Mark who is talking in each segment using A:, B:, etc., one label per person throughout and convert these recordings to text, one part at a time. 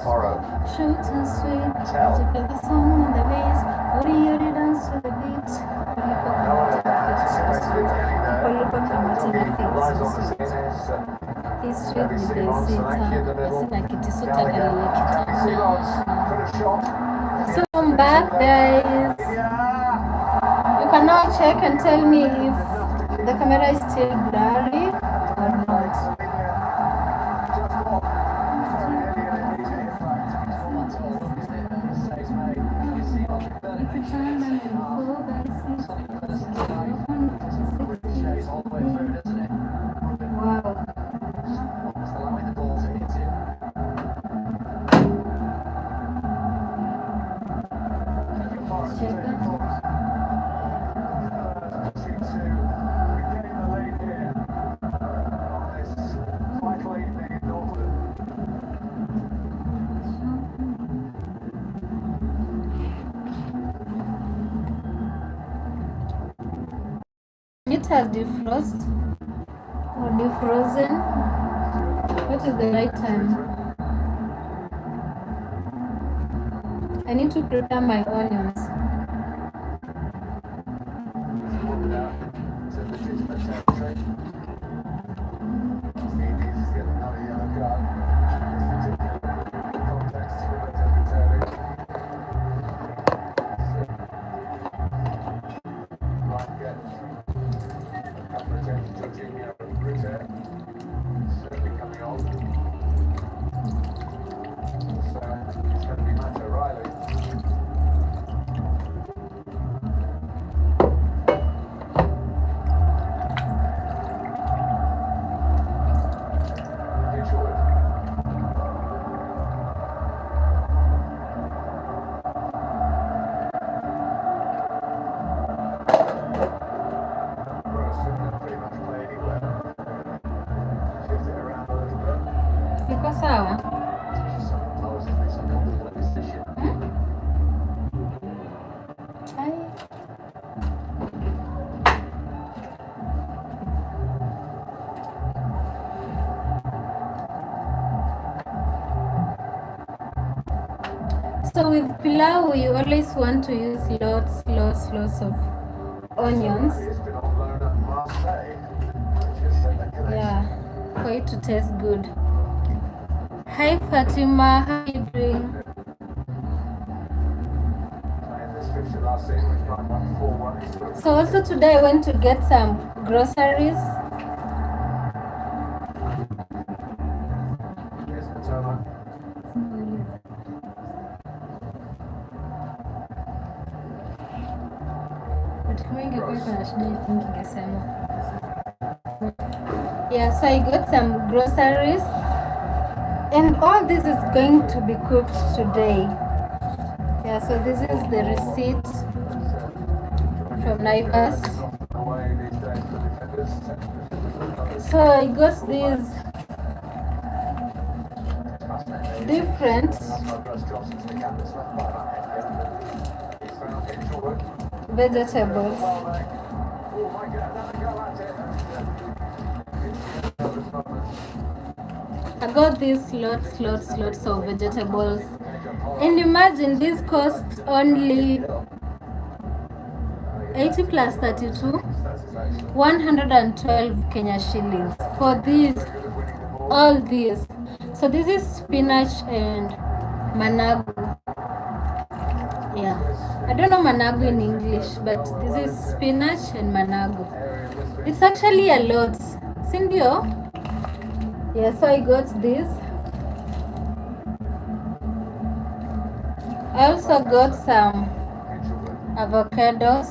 A: Borrow.
B: Short and sweet.
A: Tell.
B: You feel the song and the bass. Ori ori dance to the beat. Polipa kamata na feet. History with the zita. Asina kitisuta kalia kitana. So I'm back, guys. You can now check and tell me if the camera is still blurry or not. Wow. It has defrost or defrozen. What is the right time? I need to prepare my onions. Iko sawa? Ai. So with pilau, you always want to use lots of onions. Yeah, for it to taste good. Hi Fatima, how are you doing? So also today I went to get some groceries. Yeah, so I got some groceries. And all this is going to be cooked today. Yeah, so this is the receipt from Naivas. So I got these different vegetables. I got these lots of vegetables, and imagine this costs only 80 plus 32, 112 Kenya shillings for all these. So this is spinach and managu. Yeah, I don't know managu in English, but this is spinach and managu. It's actually a lot, sindio? Yeah, so I got this. I also got some avocados,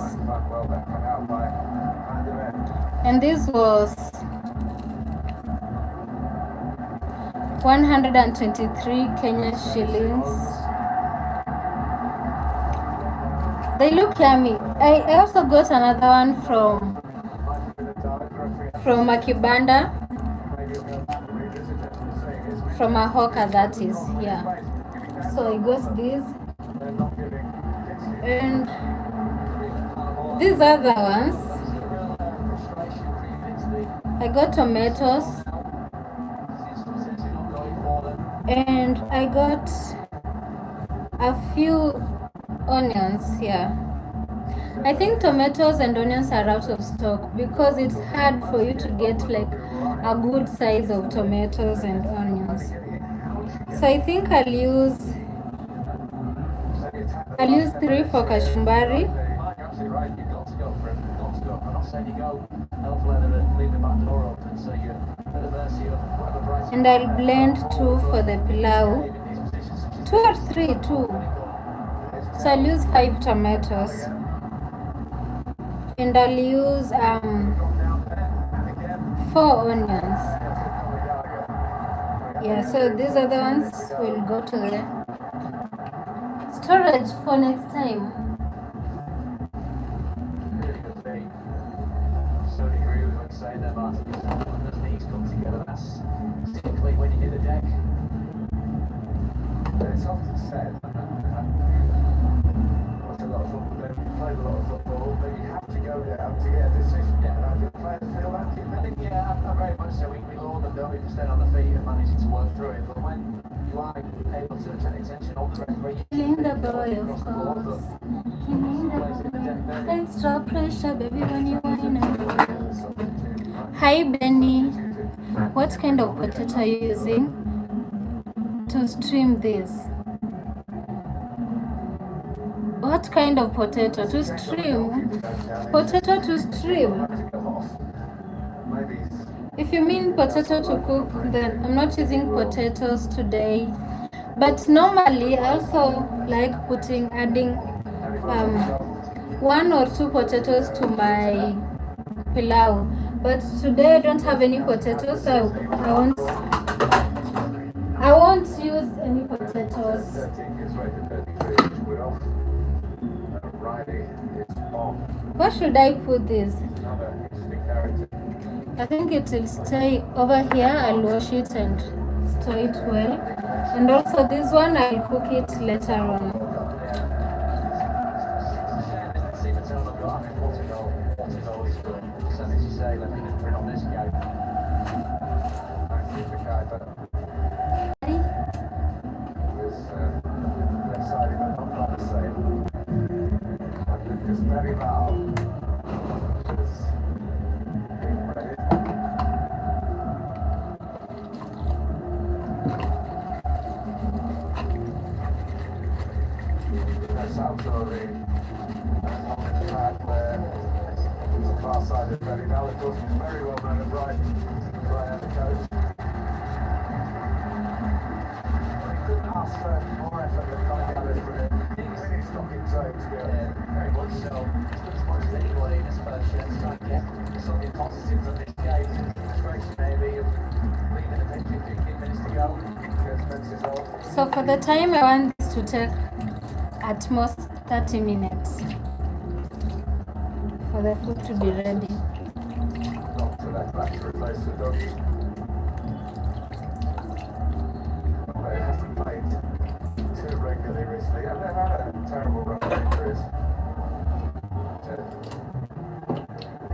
B: and this was 123 Kenya shillings. They look yummy. I also got another one from a kibanda, from a hawker, that is. Yeah, so I got this, and these other ones I got tomatoes And I got a few onions here. I think tomatoes and onions are out of stock because it's hard for you to get like a good size of tomatoes and onions. So I think I'll use 3 for kachumbari. And I'll blend 2 for the pilau. 2 or 3, 2. So I'll use 5 tomatoes. And I'll use 4 onions. Yeah, so these other ones will go to the storage for next time. So agree with what you say there, Martin. When those knees come together, that's typically when you hit the deck. It's often said, watched a lot of football, played a lot of football, but you have to go down to get a decision. Yeah, how do the players feel that? Yeah, I'm very much so. We all them, don't we, for staying on the feet and managing to work through it. But when you are able to turn attention on the referee, killing the boy, of course. Extra pressure, baby, when you whine and lose. Hi, Benny. What kind of potato are you using to stream this? What kind of potato to stream? Potato to stream. If you mean potato to cook, then I'm not using potatoes today. But normally I also like adding 1 or 2 potatoes to my pilau. But today I don't have any potatoes, so I won't use any potatoes. Where should I put this? I think it will stay over here. I'll wash it and store it well. And also this one, I'll cook it later on.
A: Absolutely. The far side is very valid, very well known and right at the coach. He couldn't ask for more effort than Colin He's stocking trade to get very much so. As much as anybody in this first year to try and get something positive from this game. Frustration maybe of leaving the pitch 15 minutes to go.
B: So for the time I want this to take at most 30 minutes for the food to be ready.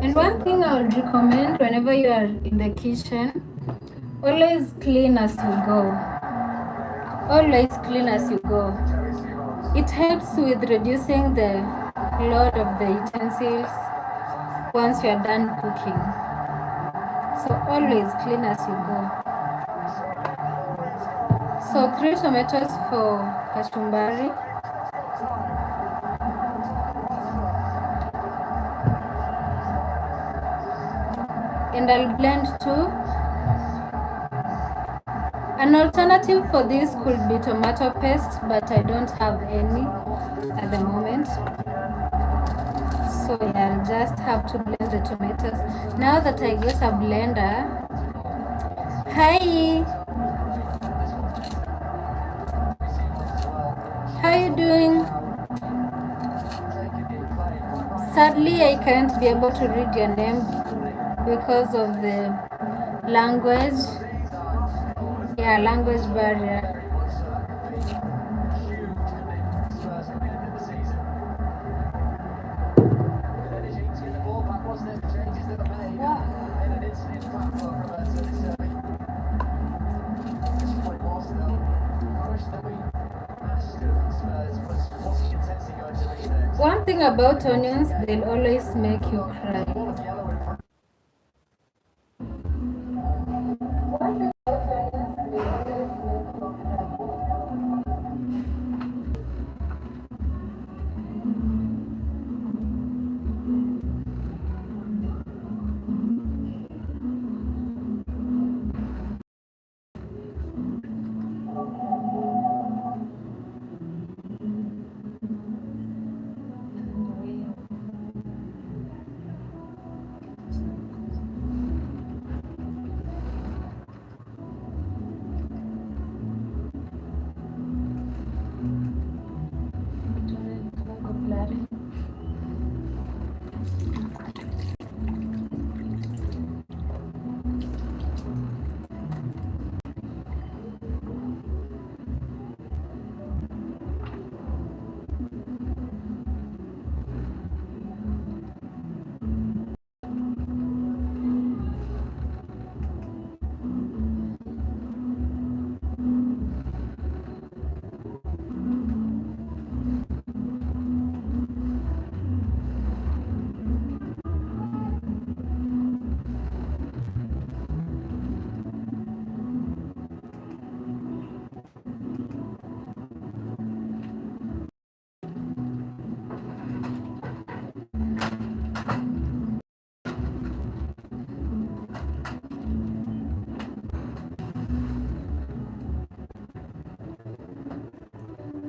B: And one thing I would recommend whenever you are in the kitchen, always clean as you go. Always clean as you go. It helps with reducing the load of the utensils once you are done cooking. So always clean as you go. So 3 tomatoes for kachumbari. And I'll blend 2. An alternative for this could be tomato paste, but I don't have any at the moment. So I'll just have to blend the tomatoes. Now that I got a blender. Hi! How you doing? Sadly, I can't be able to read your name because of the language. Yeah, language barrier.
A: question that we asked of Spurs was, what's the intensity going to be there?
B: One thing about onions, they'll always make you cry.
A: Ball of yellow in front.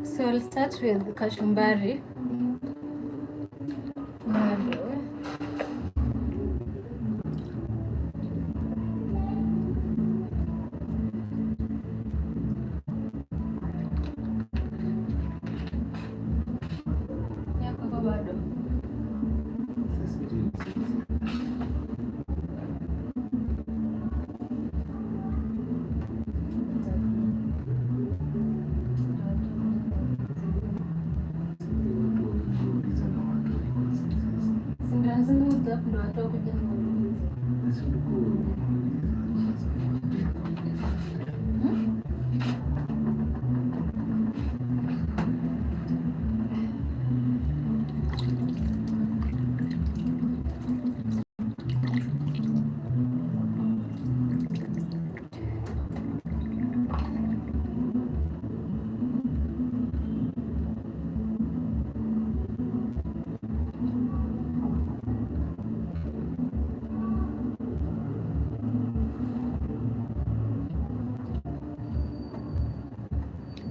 B: So I'll start with kachumbari.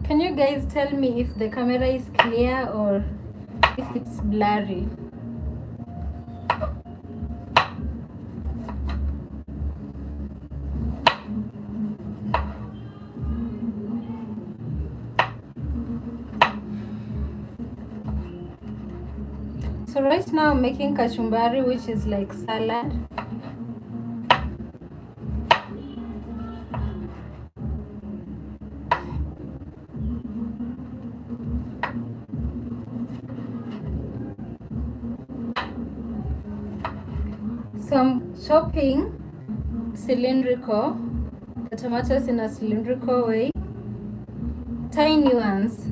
B: Can you guys tell me if the camera is clear or if it's blurry? So right now I'm making kachumbari, which is like salad. So I'm chopping cylindrical, the tomatoes in a cylindrical way, tiny ones.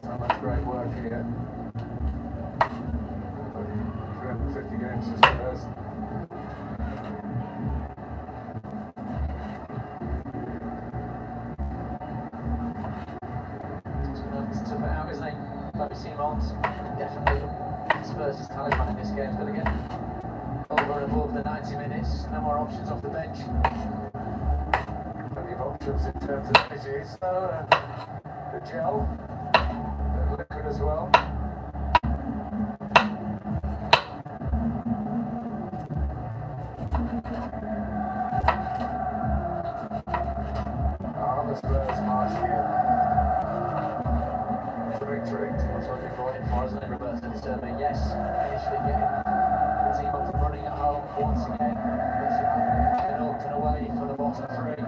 A: So much great work here. 350 games for Spurs. To put out his name, Chloe Simons, definitely Spurs' talisman in this game. He's got to get over and above the 90 minutes. No more options off the bench. Plenty of options in terms of energies, though. The gel, the liquid as well. The Spurs march here. Victory. That's what they're going for, isn't it, Roberto Di Serbi? Yes, initially getting the team up and running at home once again. It's up and away for the bottom three.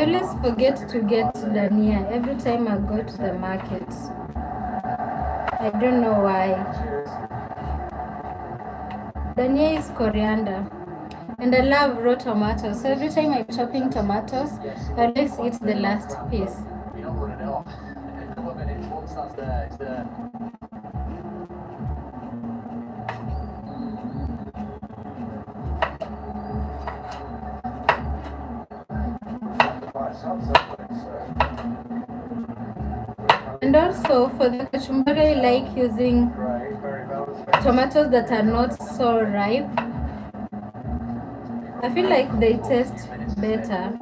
B: always forget to get dania every time I go to the market. I don't know why. Dania is coriander. And I love raw tomatoes. So every time I'm chopping tomatoes, I always eat the last piece.
A: You're not running it off. In a couple of minutes, once that's there, it's there.
B: And also for the kachumbari, I like using tomatoes that are not so ripe. I feel like they taste better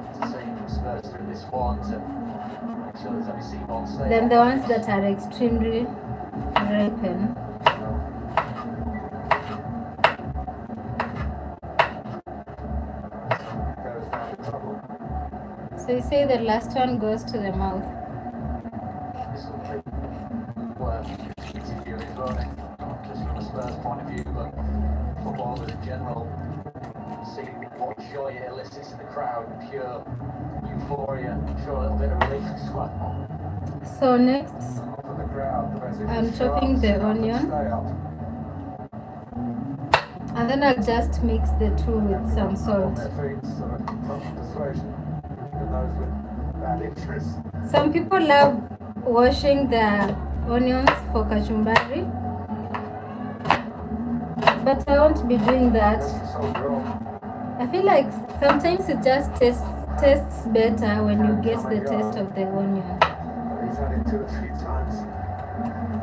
B: than the ones that are extremely ripened. So you say the last one goes to the mouth.
A: Just from a Spurs point of view, but footballers in general, see what joy it elicits in the crowd, pure euphoria, sure a little bit of relief as well.
B: So next, I'm chopping the onion, and then I'll just mix the two with some salt. Some people love washing the onions for kachumbari, but I won't be doing that. I feel like sometimes it just tastes better when you get the taste of the onion.
A: He's had it 2 or 3 times.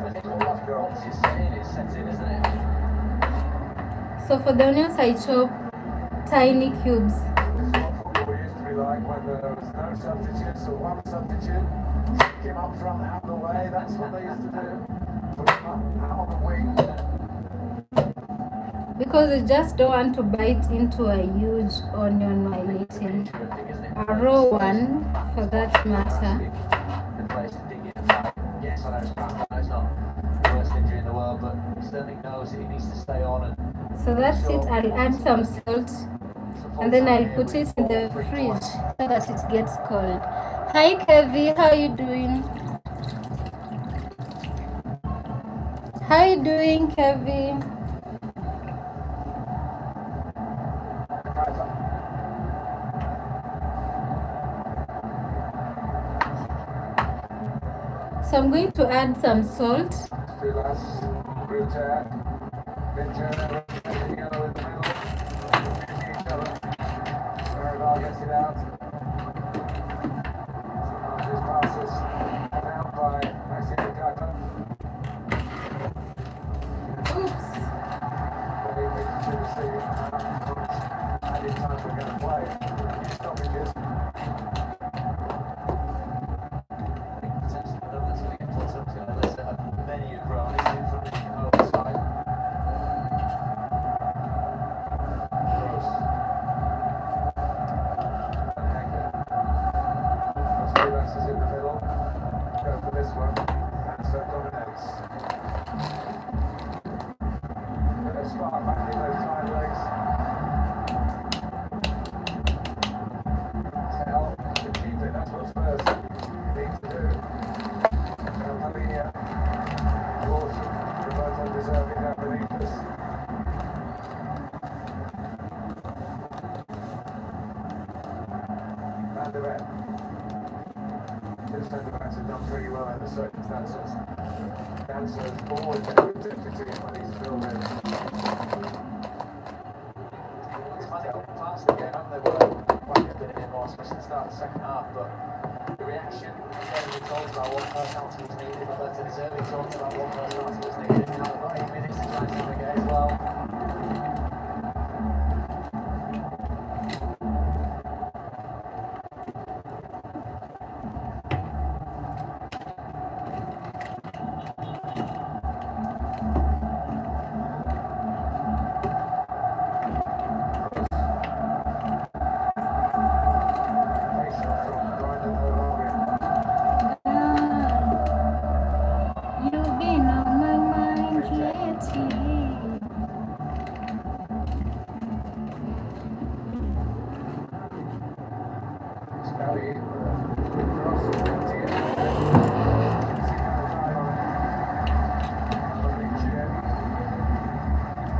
A: I think once it's set in, it's set in, isn't it?
B: So for the onions, I chop tiny cubes.
A: This is what football used to be like when there was no substitutes or one substitute. Kick him up front, out of the way. That's what they used to do. Put him out on the wing.
B: Because I just don't want to bite into a huge onion while eating. A raw one, for that matter.
A: Yes, I know it's bad. It's not the worst injury in the world, but he certainly knows that he needs to stay on. And
B: so that's it. I'll add some salt and then I'll put it in the fridge so that it gets cold. Hi Kevi, how are you doing? How are you doing, Kevi? So I'm going to add some salt.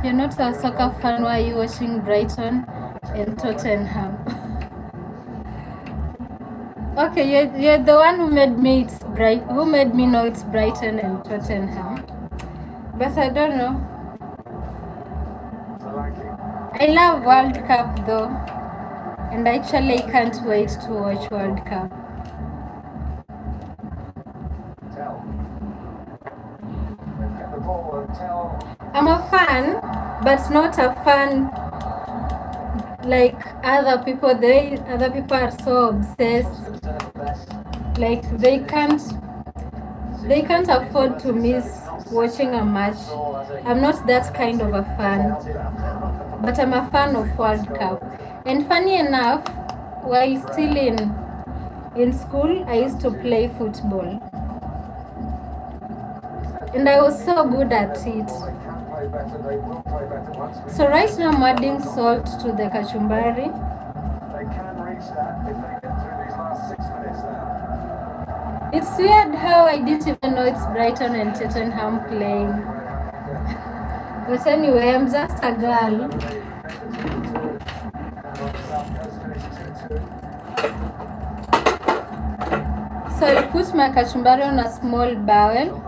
B: You're not a soccer fan. Why are you watching Brighton and Tottenham? Okay, you're the one who made me know it's Brighton and Tottenham. But I don't know. I love World Cup though, and actually can't wait to watch World Cup. I'm a fan, but not a fan like other people. Other people are so obsessed. Like they can't afford to miss watching a match. I'm not that kind of a fan, but I'm a fan of World Cup. And funny enough, while still in school, I used to play football. And I was so good at it. So right now I'm adding salt to the kachumbari.
A: They can reach that if they get through these last 6 minutes now.
B: It's weird how I didn't even know it's Brighton and Tottenham playing. But anyway, I'm just a girl. So I put my kachumbari on a small bowl.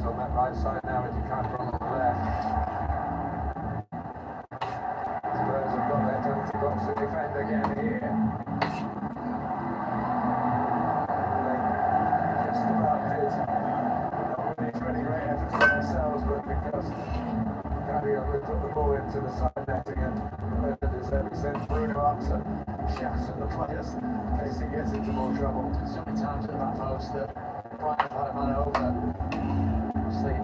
A: On that right side now as you come from the left. Spurs have got their penalty box to defend again here. They just about did. Not really any great efforts for themselves, but because Gabriel would put the ball into the side net again. They deserve sends Bruno up to shouts at the players in case he gets into more trouble. So many times at that post that Brian had a man over. Obviously,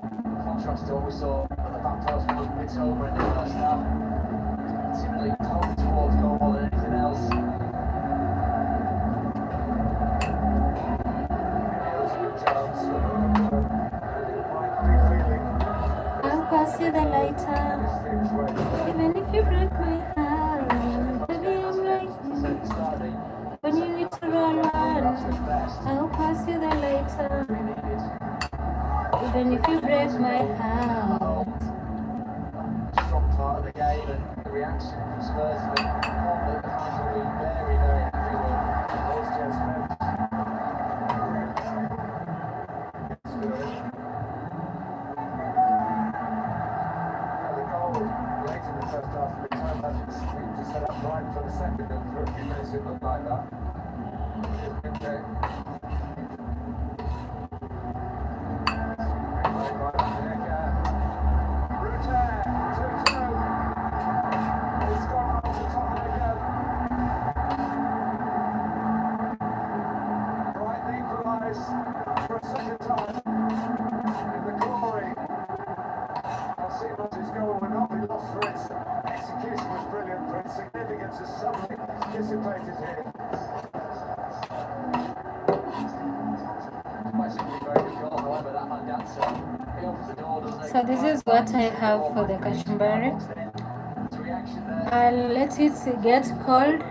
A: contrast to what we saw at the back post was a bit over in the first half. Seemingly home towards goal more than anything else. Here's a good chance.
B: I'll pass you the lighter. Even if you break my heart, baby, I'm right here. When you need to roll on, I'll pass you the lighter. Even if you break my heart.
A: Strong part of the game and the reaction from Spurs has been one that the fans will be very, very happy with. There's Jeff Smith. The goal late in the first half, the time has been sweet to set up right for the second, and for a few minutes it looked like that. Okay. For a second time in the glory. Alcima's goal would not be lost for its execution was brilliant, for its significance is suddenly dissipated here.
B: So this is what I have for the kachumbari. I'll let it get cold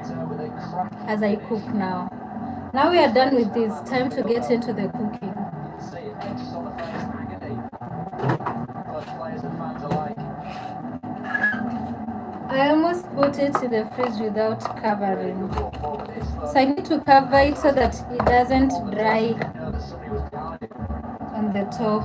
B: as I cook now. Now we are done with this. Time to get into the cooking. I almost put it in the fridge without covering. So I need to cover it so that it doesn't dry on the top.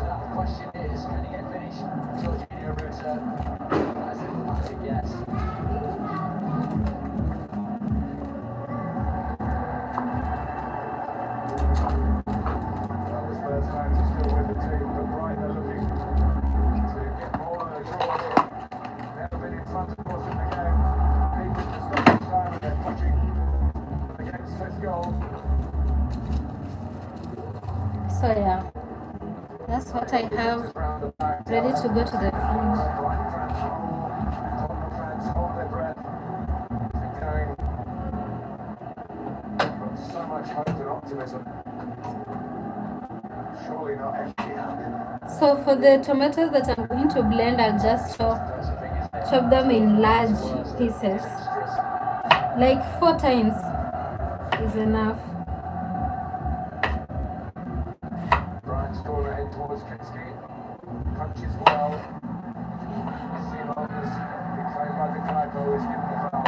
B: So yeah, that's what I have ready to go to the fridge.
A: So much hope and optimism. surely not empty-handed.
B: So for the tomatoes that I'm going to blend, I'll just chop them in large pieces. Like 4 times is enough.
A: Brian's corner in towards Kinski. Punches well. Simon's reclaimed by the Kaipo is given the foul.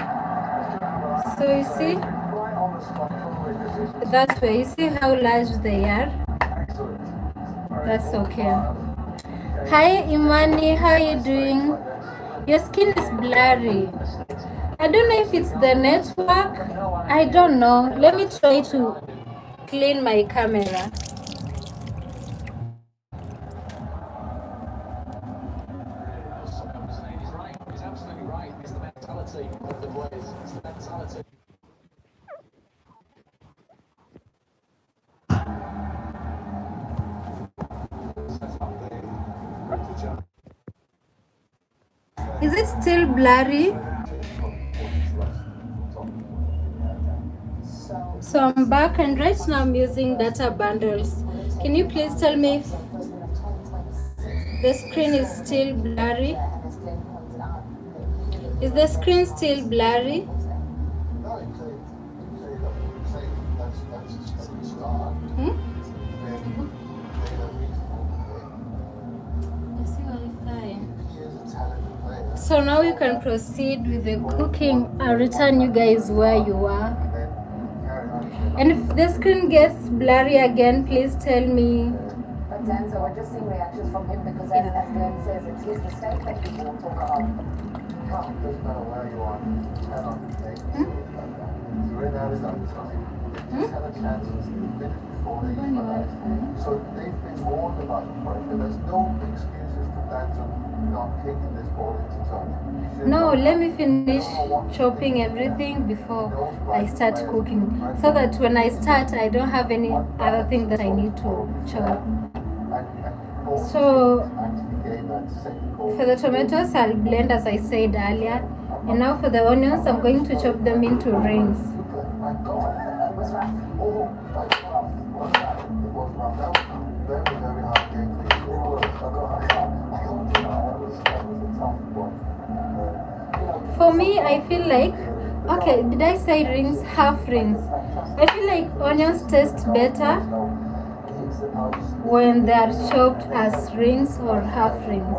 B: So you see,
A: Right on the spot for his decision.
B: that's where you see how large they are.
A: Excellent.
B: That's okay. Hi Imani, how are you doing? Your skin is blurry. I don't know if it's the network. I don't know. Let me try to clean my camera.
A: He's absolutely right. It's the mentality of the players. It's the mentality.
B: Is it still blurry? So I'm back, and right now I'm using data bundles. Can you please tell me if the screen is still blurry? Is the screen still blurry? So now you can proceed with the cooking. I'll return you guys where you are. And if the screen gets blurry again, please tell me.
C: But Denzel, we're just seeing reactions from him because as Glenn says, it's his mistake that people will talk about.
A: Doesn't matter where you are. You cannot make mistakes like that. You're in there at time. They've had a chance minutes before they so they've been warned about the pressure. There's no excuses for Denzel not kicking this ball into zone.
B: No, let me finish chopping everything before I start cooking, so that when I start, I don't have any other thing that I need to chop. So for the tomatoes, I'll blend as I said earlier. And now for the onions, I'm going to chop them into rings. For me, I feel like, okay, did I say rings? Half rings. I feel like onions taste better when they are chopped as rings or half rings.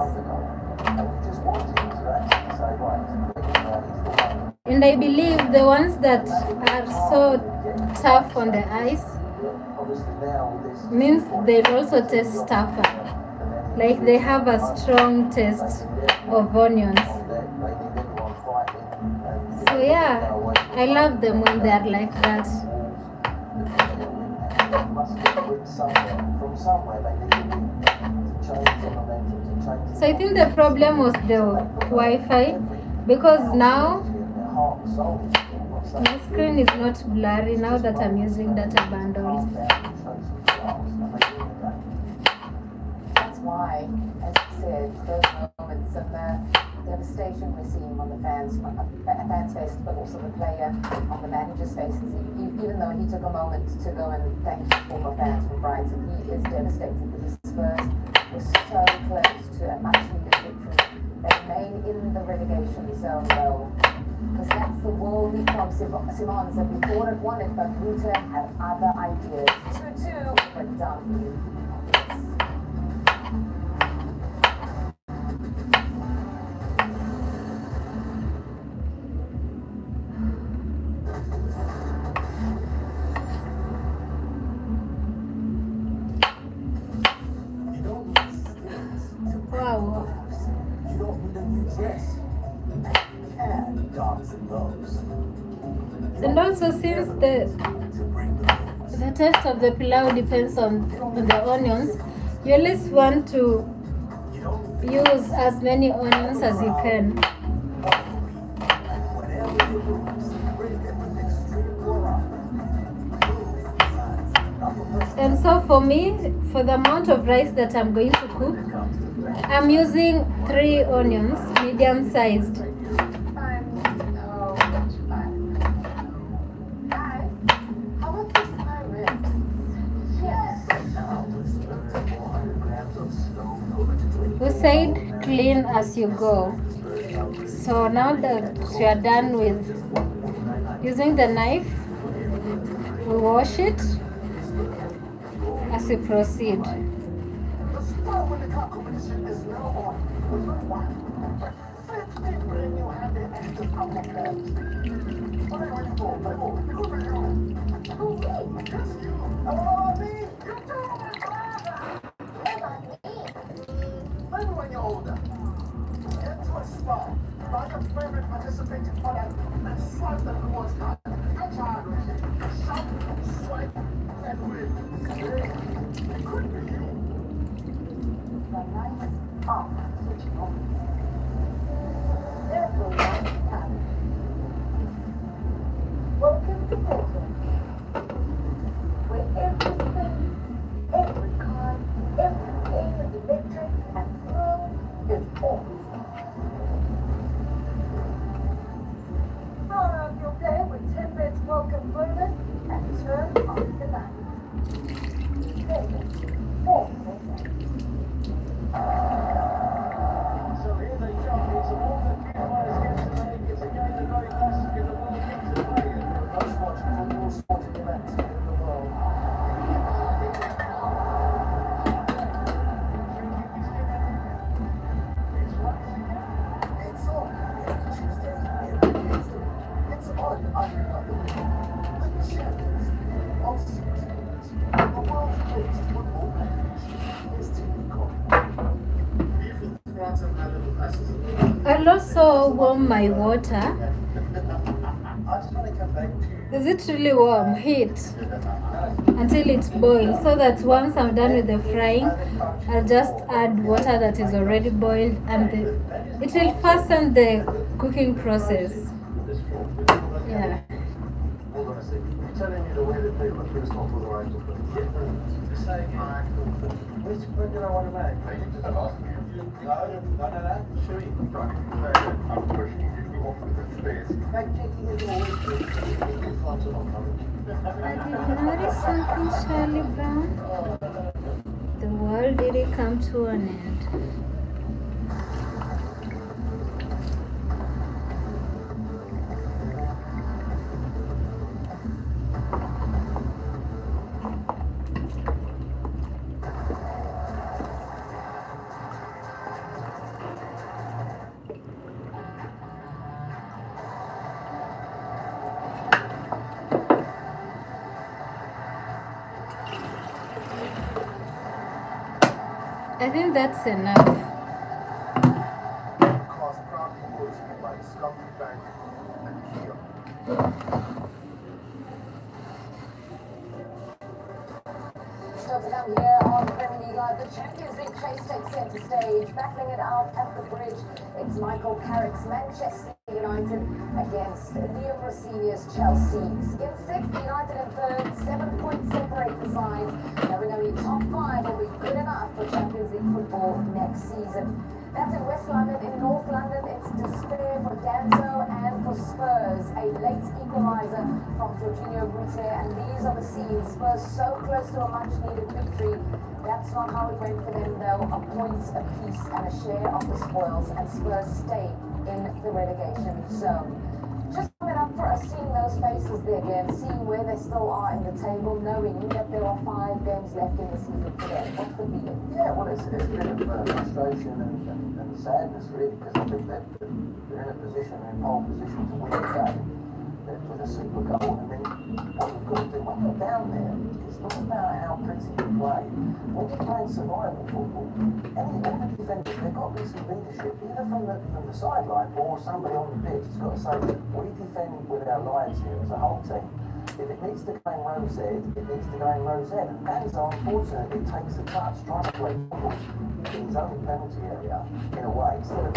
B: And I believe the ones that are so tough on the eyes means they also taste tougher. Like they have a strong taste of onions. So yeah, I love them when they are like that. So I think the problem was the Wi-Fi, because now my screen is not blurry now that I'm using data bundles.
C: That's why, as you said, those moments and the devastation we're seeing on the fans' faces, but also the player on the manager's faces. Even though he took a moment to go and thank his former fans from Brighton, he is devastated because Spurs were so close to a much-needed victory. They remain in the relegation zone, though, because that's the worldly from Simons, that we thought had won it, but Ruta had other ideas. 2-2, but done for you.
B: Wow.
A: You don't need a new dress. And dogs and lows.
B: And also, since the taste of the pilau depends on the onions, you always want to use as many onions as you can. And so for me, for the amount of rice that I'm going to cook, I'm using 3 onions, medium sized. said clean as you go. So now that you are done with using the knife, we wash it as we proceed.
A: The Spur Winter Cup competition is now on. With no one. 50 brand new handed extras up on terms. What are you waiting for? Play ball. Who are you? Who me? Yes, you. And what about me? You too, my brother. What about me? Maybe when you're older. Get to a spa. Buy your favorite participating product and swipe the rewards card. That's hard. Shop, swipe, and win. It could be you.
C: The lights off. Switching on. Everyone come. Welcome to Tokyo, where everything, every car, everything is electric and thrill is always on. Power up your day with 10 bits welcome bonus and turn on the light. Vegas, all present.
A: So here's a chance. It's a ball that few players get to make. It's again a very classic in the world game to play. Most watched football sporting event in the world. It's once again. It's on every Tuesday, every Wednesday. It's on Unreal. The champions of seasons. The world's greatest football package is TV Copy.
B: I'll also warm my water.
A: I just want to come back to
B: Is it really warm? Heat until it boils, so that once I'm done with the frying, I'll just add water that is already boiled, and it will fasten the cooking process. Yeah.
A: Hold on a second. You're telling me the way they play the first half was alright. Say again. Which one did I want to make? I think the last one. No. Sure.
D: I'm pushing you off the space.
A: Fact checking is always good. It's fun to not coverage.
B: I did notice something, Charlie Brown. The world did come to an end. I think that's enough.
D: Cost proudly brought to you by Discovery Bank and Kia.
C: Still to come here on Premier League Live, the Champions League chase takes centre stage. Battling it out at the bridge, it's Michael Carrick's Manchester United against Liam Rossini's Chelsea. In sixth, United in third, 7 points separate the sides. Knowing only top five will be good enough for Champions League football next season. That's in West London. In North London, it's despair for Danzo and for Spurs. A late equaliser from Jorginho Rutte, and these are the scenes. Spurs so close to a much-needed victory. That's not how it went for them, though. A point apiece and a share of the spoils, and Spurs stay in the relegation zone. Just coming up for us, seeing those faces there again, seeing where they still are in the table, knowing that there are 5 games left in the season for them. What's the feeling?
A: Yeah, well, it's a bit of frustration and sadness, really, because I think that they're in a position, in pole position to win the game with a super goal. And then what you've got to do when you're down there, it's not about how pretty you play. When you're playing survival football, all the defenders, they've got to be some leadership, either from the sideline or somebody on the pitch. It's got to say, we defend with our lives here as a whole team. If it needs to go in row Z, it needs to go in row Z. And Danzo, unfortunately, takes a touch, trying to play football in his own penalty area, in a way, instead of...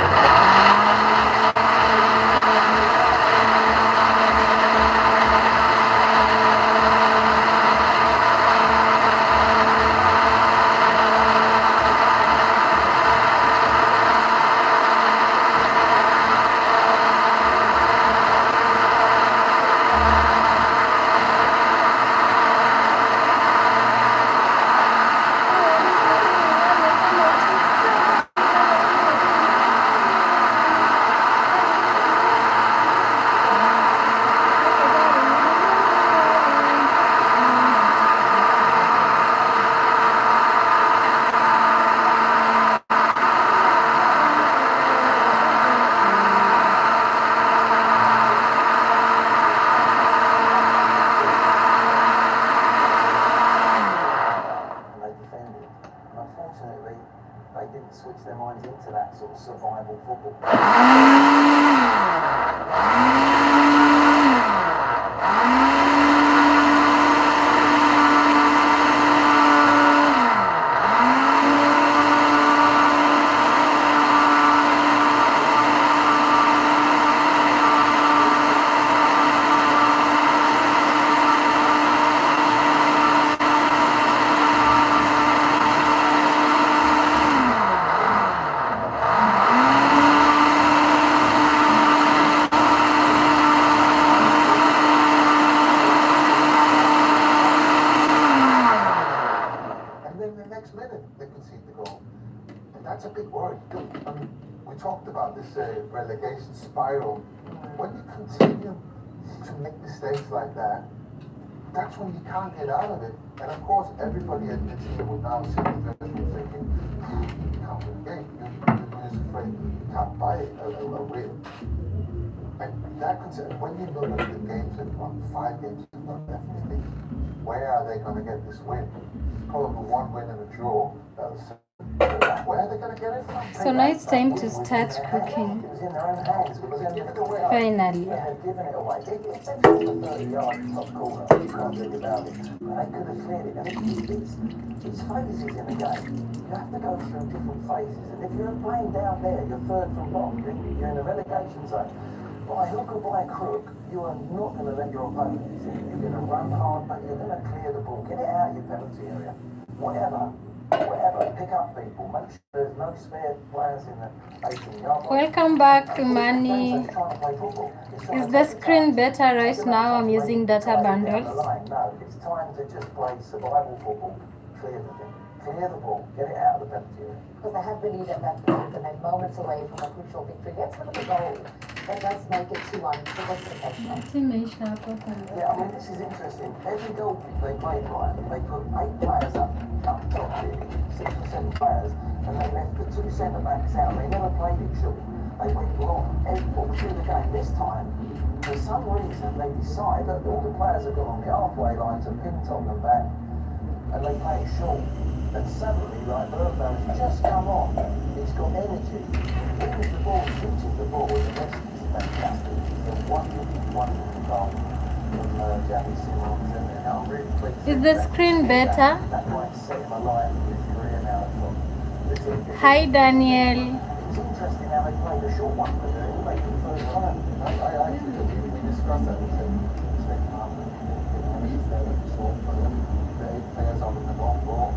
D: relegation spiral. When you continue to make mistakes like that, that's when you can't get out of it. And of course, everybody at the team will now sit there thinking, you can't win a game. You're just afraid you can't buy a win. And that concern, when you know that the games have gone, 5 games have gone left in the league, where are they going to get this win? Probably 1 win and a draw. Where are they going to get it from?
B: So now it's time to start cooking.
A: It was in their own hands because they had given it away.
B: Finally.
A: They had given it away. If they took the 30 yards top corner, you can't do about it. They could have cleared it. And it's phases in the game. You have to go through different phases. And if you're playing down there, you're third from bottom. You're in a relegation zone. By hook or by crook, you are not going to let your opponent use it. You're going to run hard, but you're going to clear the ball. Get it out of your penalty area. Whatever. Pick up people. Make sure there's no spare players in the 18-yard line.
B: Welcome back, Manny. Is the screen better right now? I'm using data bundles.
A: No, it's time to just play survival football. Clear the thing. Clear the ball. Get it out of the penalty area.
C: Because they have believed at that point and they're moments away from a crucial victory. Let's look at the goal. That does make it 2-1 for Western National.
A: Yeah, I mean, this is interesting. Every goal they played, right, they put 8 players up top, really, 6 or 7 players, and they left the 2 centre-backs out. They never played it short. They went long all through the game. This time, for some reason, they decide that all the players have gone on the halfway line to pin Tottenham back, and they play it short. And suddenly, like Bergman's just come on, he's got energy. Brings the ball, reaches the ball, and the rest is fantastic. It's a wonderful goal from Jamie Simons, and I'm really pleased.
B: Is the screen better?
A: That might set him alight in his career now.
B: Hi, Daniel.
A: It's interesting how they played a short one, but they played the first time. I actually, we discussed that with him. Second half, short for them. The 8 players on the long ball.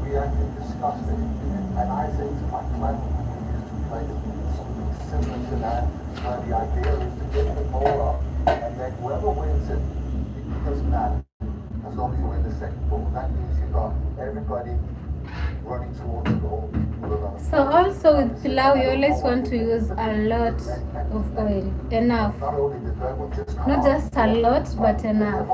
A: We actually discussed it, and I think it's quite clever. We used to play something similar to that. The idea is to get the ball up, and then whoever wins it, it doesn't matter. As long as you win the second ball. That means you've got everybody running towards the goal.
B: So also with pilau, you always want to use a lot of oil. Enough.
A: Not only did that one just come
B: Not
A: out,
B: just a lot, but enough.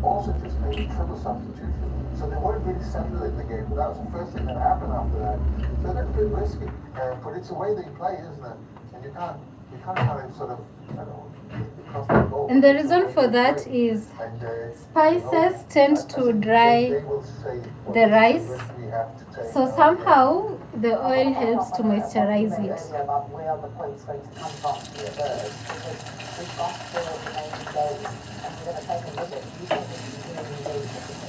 A: also just made a triple substitution. So they weren't really settled in the game, but that was the first thing that happened after that. So that's a bit risky, but it's the way they play, isn't it? And you can't kind of sort of, I don't know, cross the goal.
B: And the reason for that is spices tend to dry the rice, so somehow the oil helps to moisturize it.
C: Where the point's going to come from third, because we've got the remaining days and we're going to take a look at you think this is really, really difficult.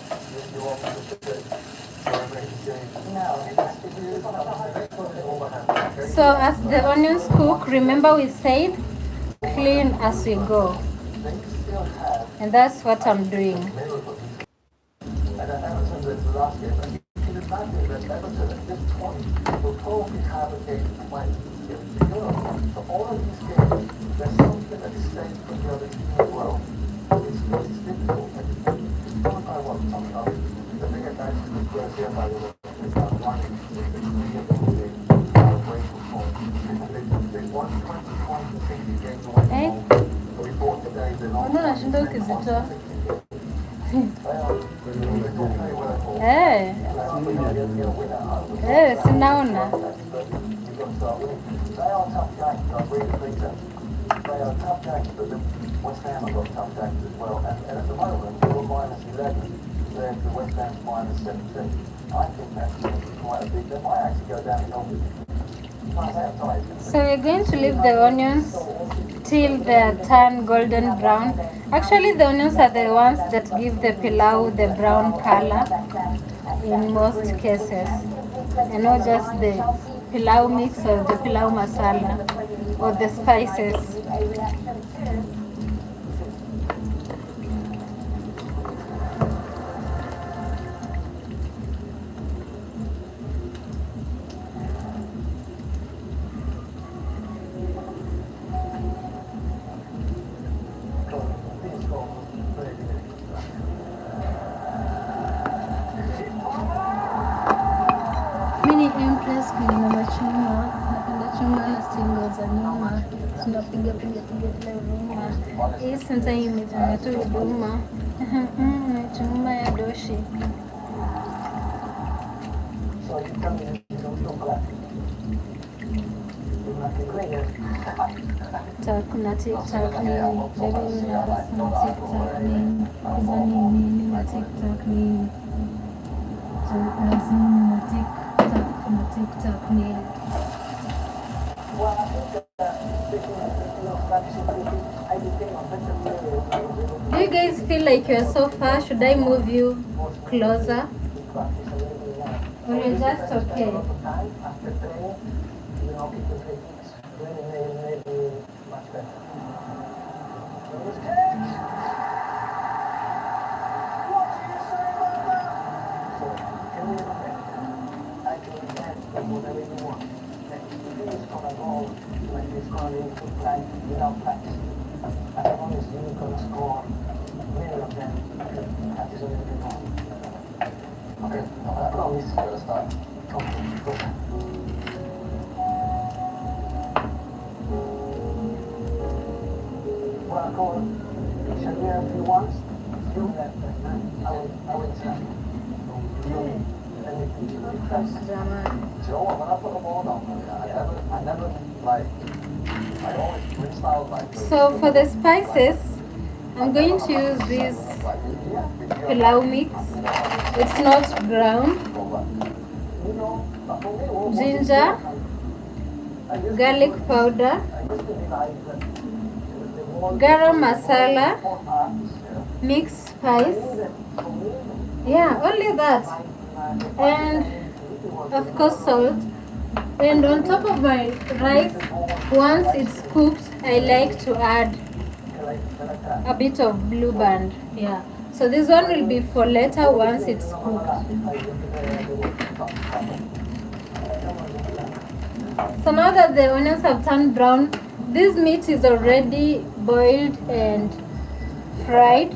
B: So as the onions cook, remember we said clean as we go, and that's what I'm doing.
A: And Everton, the last game, and you can imagine that Everton at this point will probably have a game to play to get to Europe. So all of these games, there's something at stake for the other team as well. It's difficult. And it's not I want to talk about. The big advantage of Brazil, by the way, is that one is the degree of the breaking point. And they won 20 points in 60 games away from home. So we bought today, they're not.
B: Mbona unashinda ukizitoa? Sinaona.
A: They are tough games, but the West Ham have got tough games as well. And at the moment, we're minus 11, they're the West Ham's minus 17. I think that's going to be quite a big. They might actually go down in August.
B: So we're going to leave the onions till they turn golden brown. Actually, the onions are the ones that give the pilau the brown color in most cases, and not just the pilau mix or the pilau masala or the spices. Mini Empress kwenye mama chuma napenda chuma na stingo za nyuma, tunapiga piga bila huruma. Hii sasa imefanya tu huduma. Chuma ya doshi.
A: So you come in, you don't collect.
B: TikTok na TikTok ni baby unasema TikTok ni kuzani nini na TikTok ni lazima na TikTok ni Do you guys feel like you're so far? Should I move you closer? Or you're just okay?
A: Okay, I promise you're gonna start. Well, go on. Shall we have a few ones? You that I will tell you.
B: So for the spices, I'm going to use this pilau mix. It's not brown. Ginger, garlic powder, garam masala, mixed spice. Yeah, only that. And of course salt. And on top of my rice, once it's cooked, I like to add a bit of blue band. Yeah. So this one will be for later once it's cooked. So now that the onions have turned brown, this meat is already boiled and fried.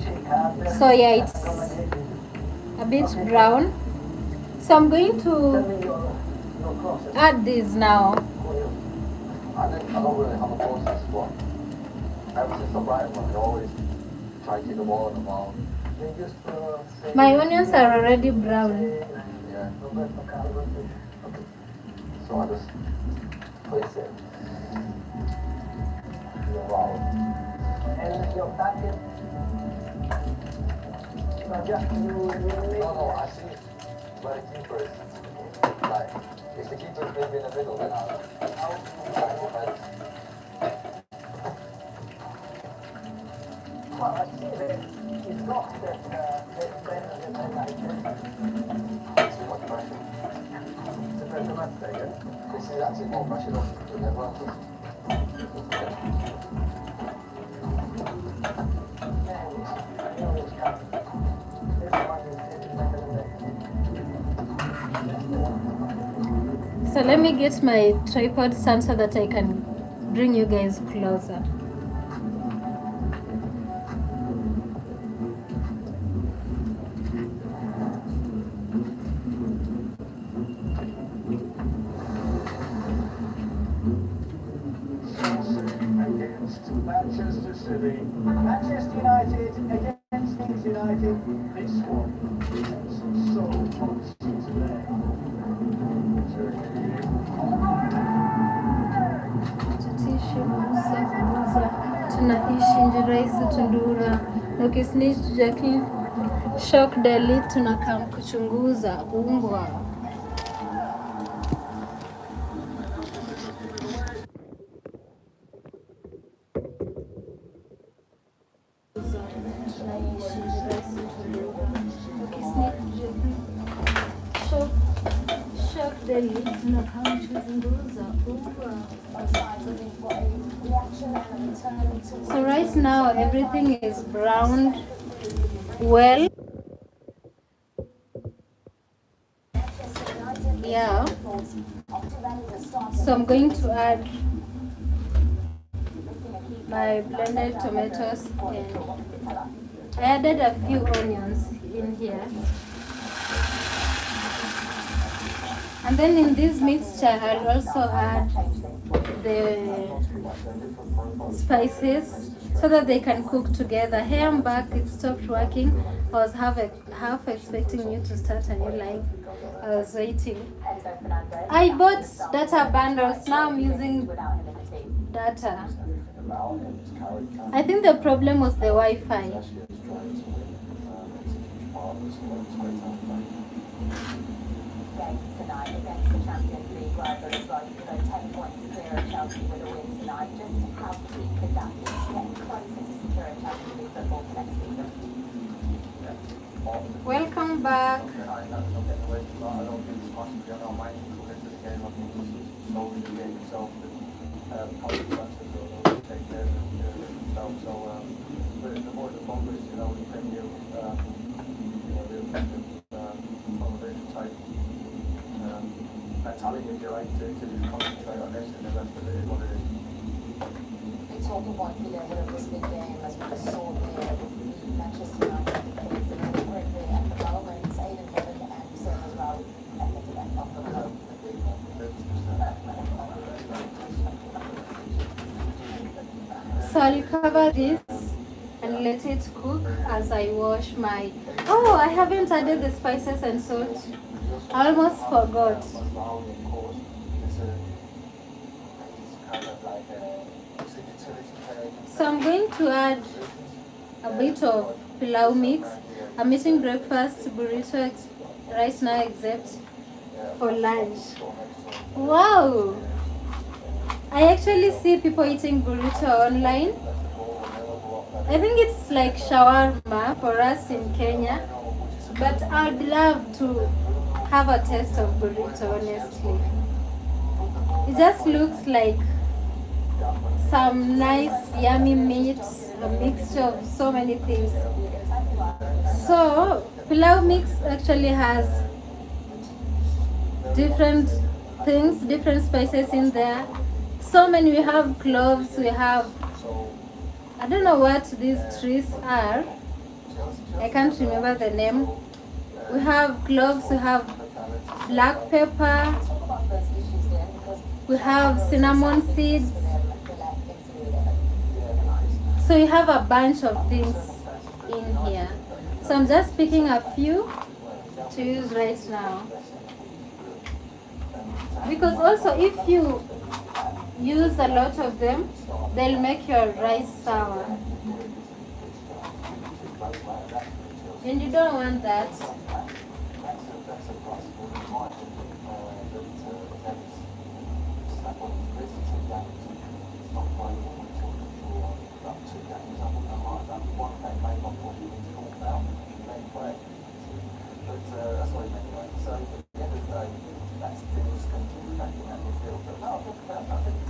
B: So yeah, it's a bit brown. So I'm going to add this now.
A: I don't really have a process, but ever since I'm writing one, I always try to keep the ball in the mouth.
B: My onions are already brown.
A: Yeah. So I just place it in the roll. And your packet? No, I see. But the keepers, like, if the keepers maybe in the middle, then I'll well, I see that it's not that better than I like it. Too much pressure. The pressure must stay, yeah? You see, that's more pressure than everyone else.
B: So let me get my tripod stand so that I can bring you guys closer.
A: Manchester City. Manchester United against Leeds United. This one is so close today.
B: Tunaishi nje rahisi tundura na ukisnitch Jackie shock daily tunakam kuchunguza umbwa. So right now everything is browned well. Yeah. So I'm going to add my blended tomatoes and I added a few onions in here. And then in this mixture, I'll also add the spices so that they can cook together. Hey, I'm back. It stopped working. I was half expecting you to start a new live. I was waiting. I bought data bundles. Now I'm using data. I think the problem was the Wi-Fi.
C: Tonight against the Champions League rivals, like 10 points clear of Chelsea with a win tonight. Just how key could that be to getting closer to securing Champions League football for next season?
B: Welcome back.
C: Talking about Pilau of this big game as we just saw there with Manchester United defeats and correctly at the moment, Aiden Kevin and Sam as well affected that off the field.
B: So I'll cover this and let it cook as I wash my... Oh, I haven't added the spices and salt. I almost forgot. So I'm going to add a bit of pilau mix. I'm eating breakfast burrito right now except for lunch. Wow! I actually see people eating burrito online. I think it's like shawarma for us in Kenya. But I'd love to have a taste of burrito, honestly. It just looks like some nice yummy meat, a mixture of so many things. So pilau mix actually has different things, different spices in there. So many. We have cloves, we have, I don't know what these trees are, I can't remember the name. We have cloves, we have black pepper, we have cinnamon seeds. So you have a bunch of things in here. So I'm just picking a few to use right now. Because also if you use a lot of them, they'll make your rice sour. And you don't want that.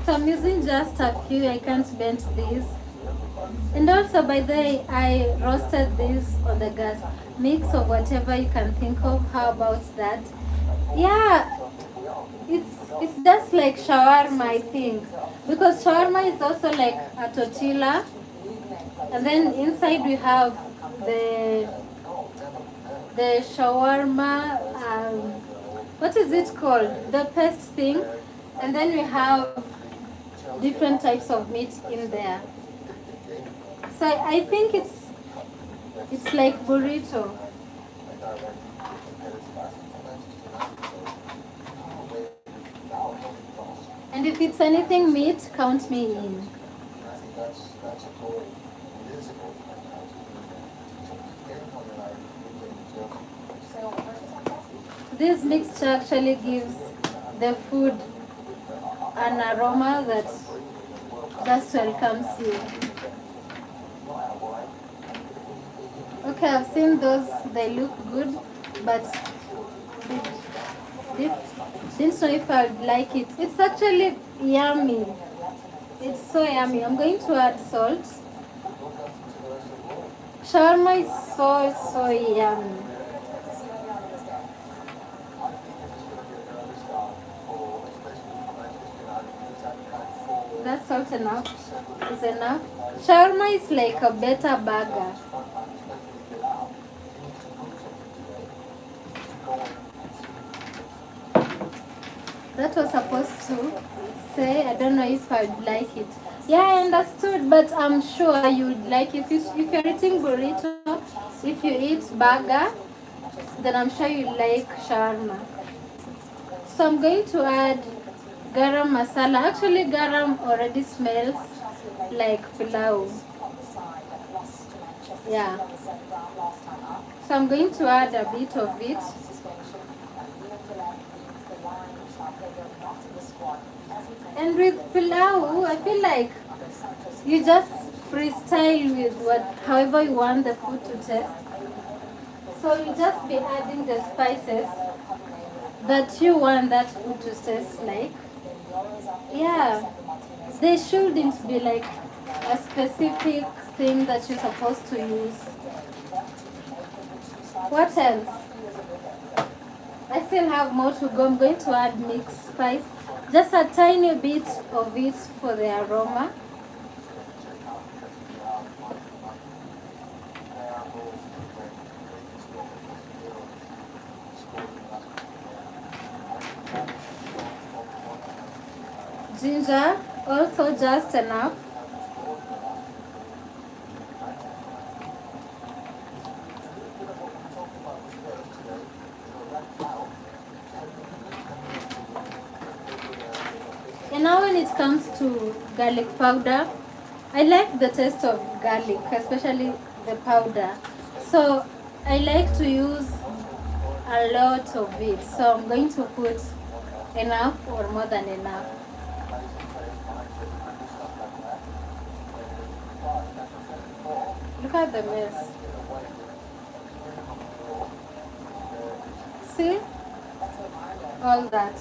B: So I'm using just a few, I can't bend these. And also, by the way, I roasted this on the gas. Mix of whatever you can think of. How about that? Yeah, it's just like shawarma, I think. Because shawarma is also like a tortilla. And then inside we have the shawarma, what is it called? The paste thing. And then we have different types of meat in there. So I think it's like burrito. And if it's anything meat, count me in. This mixture actually gives the food an aroma that just welcomes you. Okay, I've seen those, they look good, but didn't know if I'd like it. It's actually yummy. It's so yummy. I'm going to add salt. Shawarma is so yummy. That's salt enough. Is enough. Shawarma is like a better burger. That was supposed to say, I don't know if I'd like it. Yeah, I understood, but I'm sure you'd like if you're eating burrito, if you eat burger, then I'm sure you like shawarma. So I'm going to add garam masala. Actually, garam already smells like pilau. Yeah. So I'm going to add a bit of it. And with pilau, I feel like you just freestyle with however you want the food to taste. So you just be adding the spices that you want that food to taste like. Yeah. There shouldn't be like a specific thing that you're supposed to use. What else? I still have more to go. I'm going to add mixed spice. Just a tiny bit of it for the aroma. Ginger, also just enough. And now when it comes to garlic powder, I like the taste of garlic, especially the powder. So I like to use a lot of it. So I'm going to put enough or more than enough. Look at the mess. See? All that.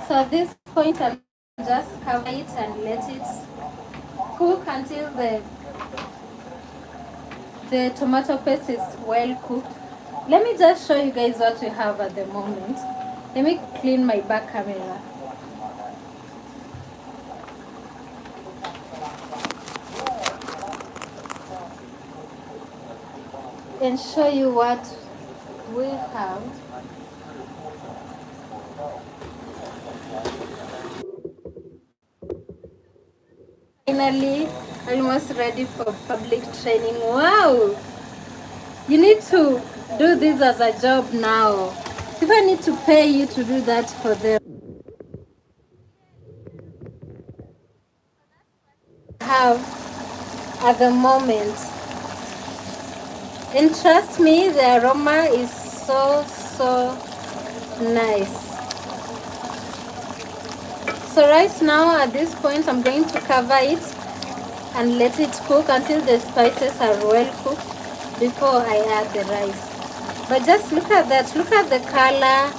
B: So at this point, I'll just cover it and let it cook until the tomato paste is well cooked. Let me just show you guys what we have at the moment. Let me clean my back camera. And show you what we have. Finally, almost ready for public training. Wow! You need to do this as a job now. People need to pay you to do that for them. Have at the moment. And trust me, the aroma is so nice. So right now at this point I'm going to cover it and let it cook until the spices are well cooked before I add the rice. But just look at that, look at the color.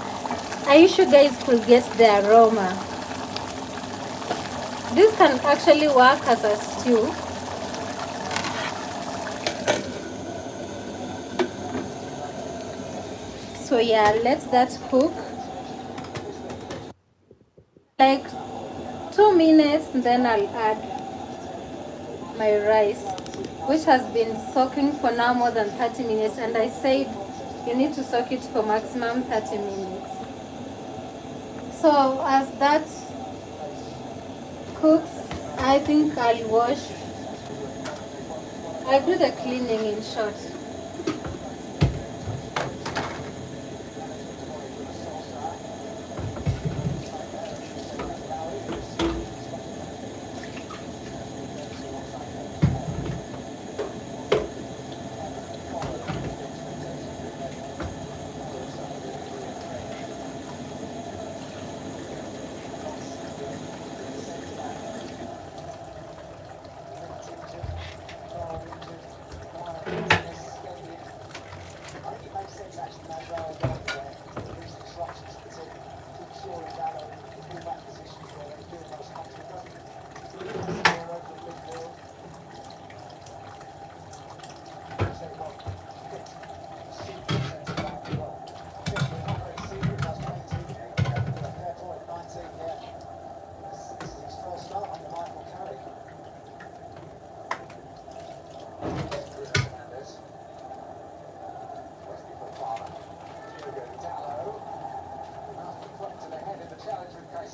B: I wish you guys could get the aroma. This can actually work as a stew. So yeah, let that cook like 2 minutes, and then I'll add my rice, which has been soaking for now more than 30 minutes, and I said you need to soak it for maximum 30 minutes. So as that cooks, I think I'll do the cleaning in short.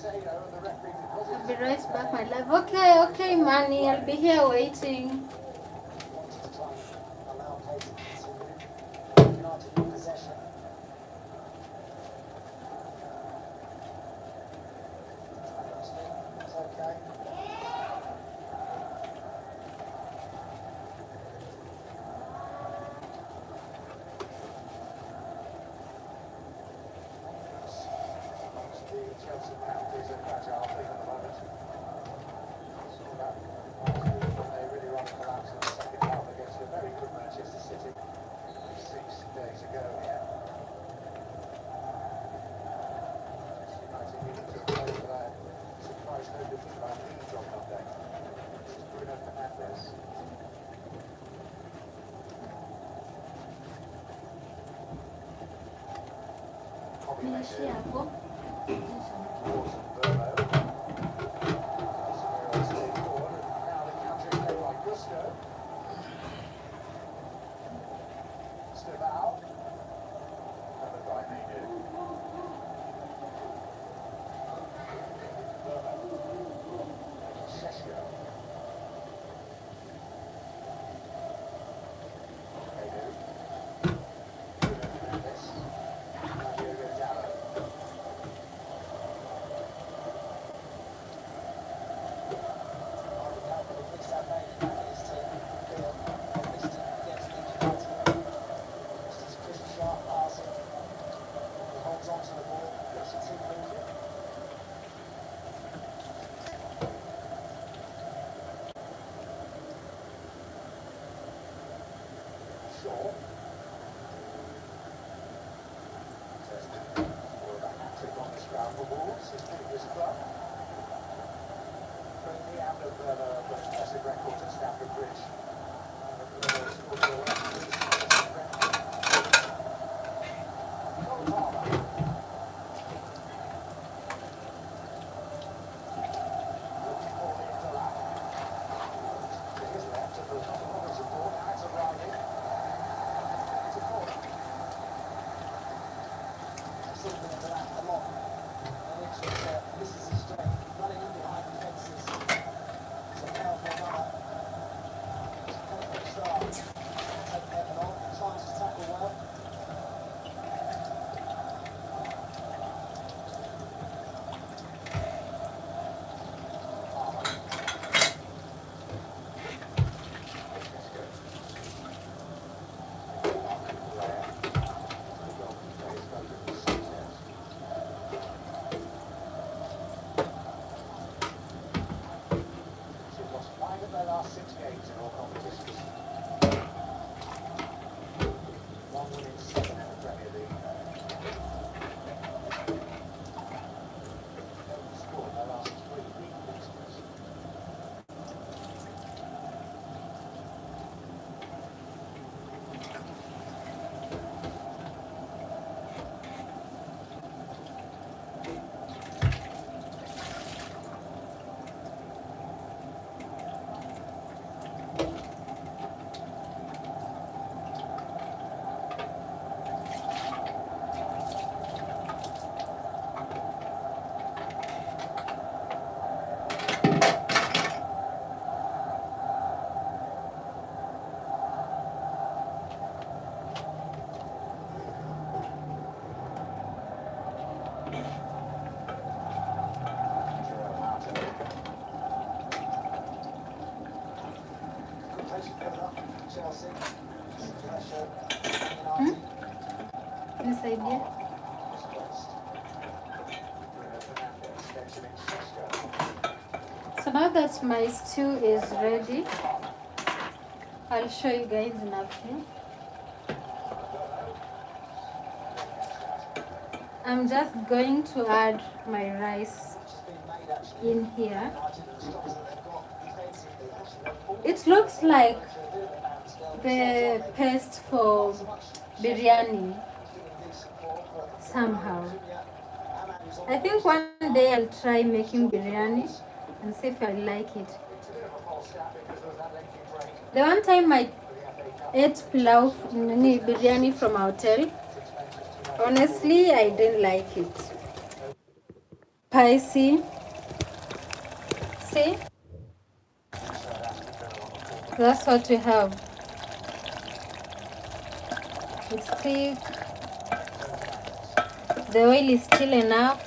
B: I'll be right back, my love. Okay, okay, Manny. I'll be here waiting. Niishie hapo. Nisaidie. So now that my stew is ready, I'll show you guys in a few. I'm just going to add my rice in here. It looks like the paste for biryani somehow. I think one day I'll try making biryani and see if I like it. The one time I ate biryani from a hotel, honestly, I didn't like it. spicy. See? That's what we have. It's thick. The oil is still enough.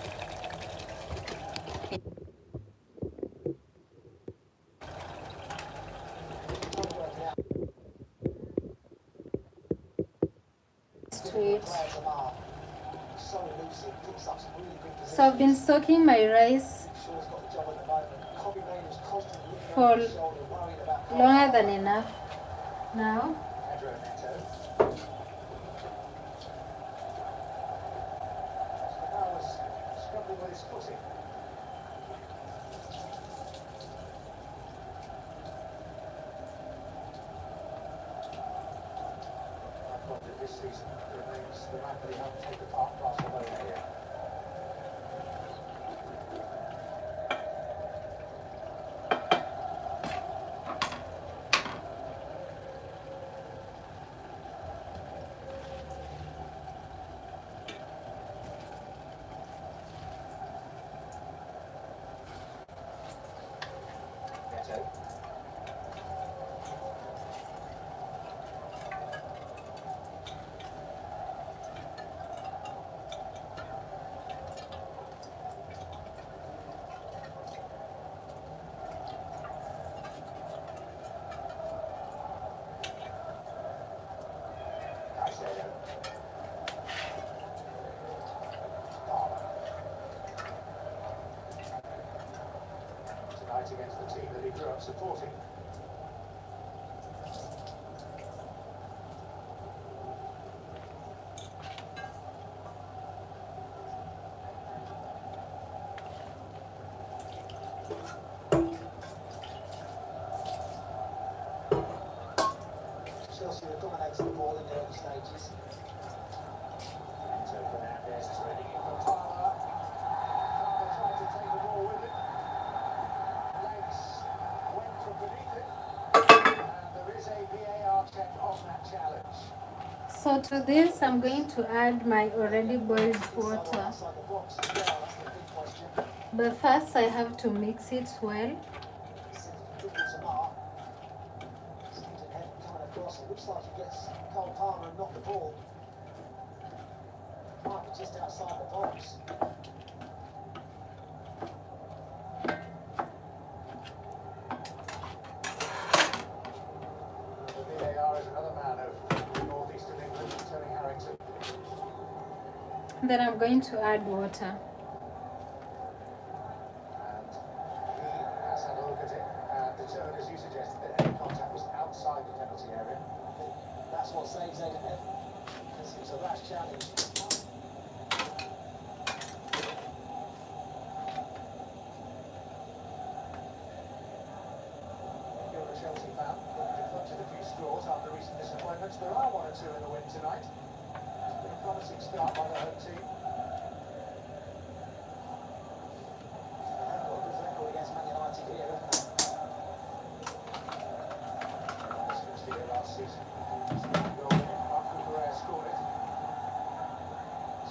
B: Straight. So I've been soaking my rice for longer than enough now.
A: This season remains the man that he helped take the part Barcelona here. Against the team that he grew up supporting. Chelsea dominates the ball in the early stages. So Fernandez is ready for Tyler. Tyler trying to take the ball with him. Went from beneath it, and there is a VAR check on that challenge.
B: So to this, I'm going to add my already boiled water. But first, I have to mix it well.
A: Looks like he gets Cole Palmer and not the ball. Might be just outside the box.
B: Then I'm going to add water.
A: And he has had a look at it and determined, as you suggested, that any contact was outside the penalty area. That's what saves Eden. It's a rash challenge. You're a Chelsea fan, looking to clutch at a few scores after recent disappointments. There are one or two in the win tonight. It's been a promising start by the home team. Against Man United here, isn't it? This was the last season. Scored it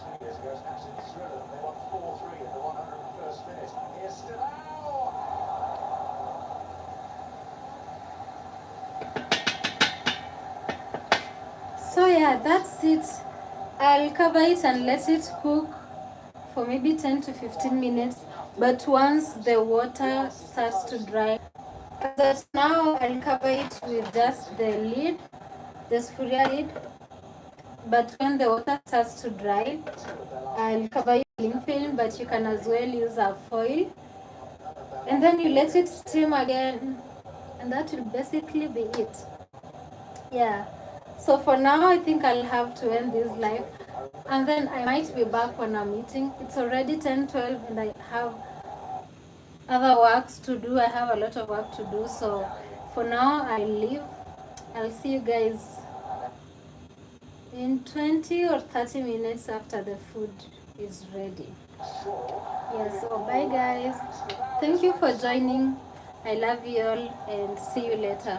A: 2 years ago. It's an absolute thriller. They won 4-3 in the 101st minute. Here's Pilau.
B: So yeah, that's it. I'll cover it and let it cook for maybe 10 to 15 minutes. But once the water starts to dry, as now I'll cover it with just the lid, the spuria lid. But when the water starts to dry, I'll cover it with cling film, but you can as well use a foil. And then you let it steam again, and that will basically be it. Yeah. So for now, I think I'll have to end this live. And then I might be back when I'm eating. It's already 10:12 and I have other works to do. I have a lot of work to do. So for now, I'll leave. I'll see you guys in 20 or 30 minutes after the food is ready. Yeah, so bye guys. Thank you for joining. I love you all and see you later.